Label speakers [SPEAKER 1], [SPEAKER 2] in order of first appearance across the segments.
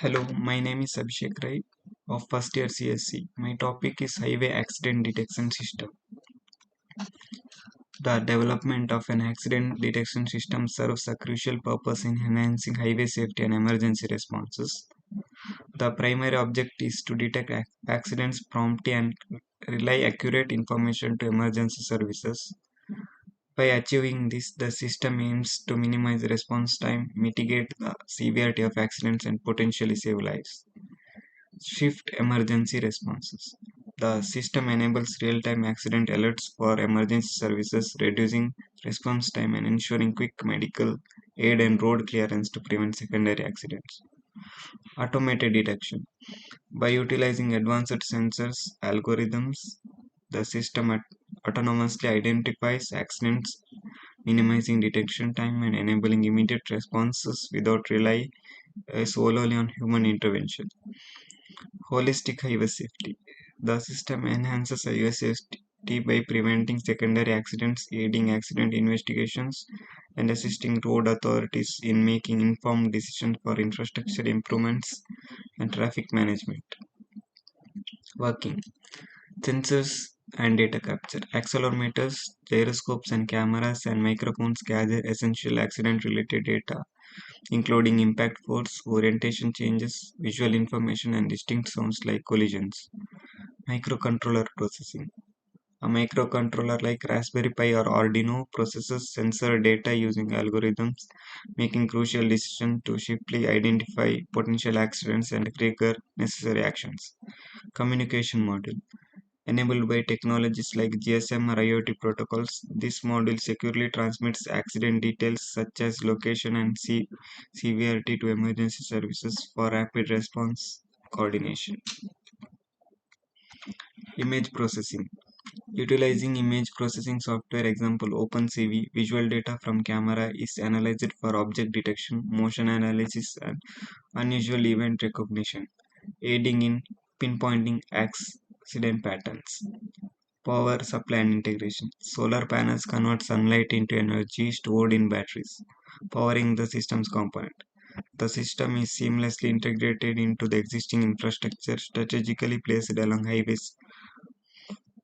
[SPEAKER 1] Hello, my name is Abhishek of first year CSC. My topic is Highway Accident Detection System. The development of an accident detection system serves a crucial purpose in enhancing highway safety and emergency responses. The primary object is to detect accidents promptly and relay accurate information to emergency services. By achieving this, the system aims to minimize response time, mitigate the severity of accidents, and potentially save lives. Shift emergency responses. The system enables real-time accident alerts for emergency services, reducing response time and ensuring quick medical aid and road clearance to prevent secondary accidents. Automated detection. By utilizing advanced sensors algorithms, the system autonomously identifies accidents, minimizing detection time and enabling immediate responses without relying solely on human intervention. Holistic highway safety. The system enhances highway safety by preventing secondary accidents, aiding accident investigations, and assisting road authorities in making informed decisions for infrastructure improvements and traffic management. Working. Sensors and data capture. Accelerometers, gyroscopes, and cameras and microphones gather essential accident related data, including impact force, orientation changes, visual information, and distinct sounds like collisions. Microcontroller processing. A microcontroller like Raspberry Pi or Arduino processes sensor data using algorithms, making crucial decisions to swiftly identify potential accidents and trigger necessary actions. Communication module. Enabled by technologies like GSM or IoT protocols, this module securely transmits accident details such as location and severity to emergency services for rapid response coordination. Image processing. Utilizing image processing software, example OpenCV, visual data from camera is analyzed for object detection, motion analysis, and unusual event recognition, aiding in pinpointing accident patterns. Power supply and integration. Solar panels convert sunlight into energy stored in batteries, powering the system's component. The system is seamlessly integrated into the existing infrastructure strategically placed along highways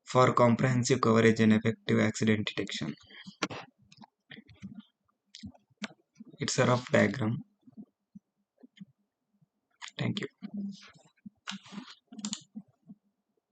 [SPEAKER 1] for comprehensive coverage and effective accident detection. It's a rough diagram. Thank you.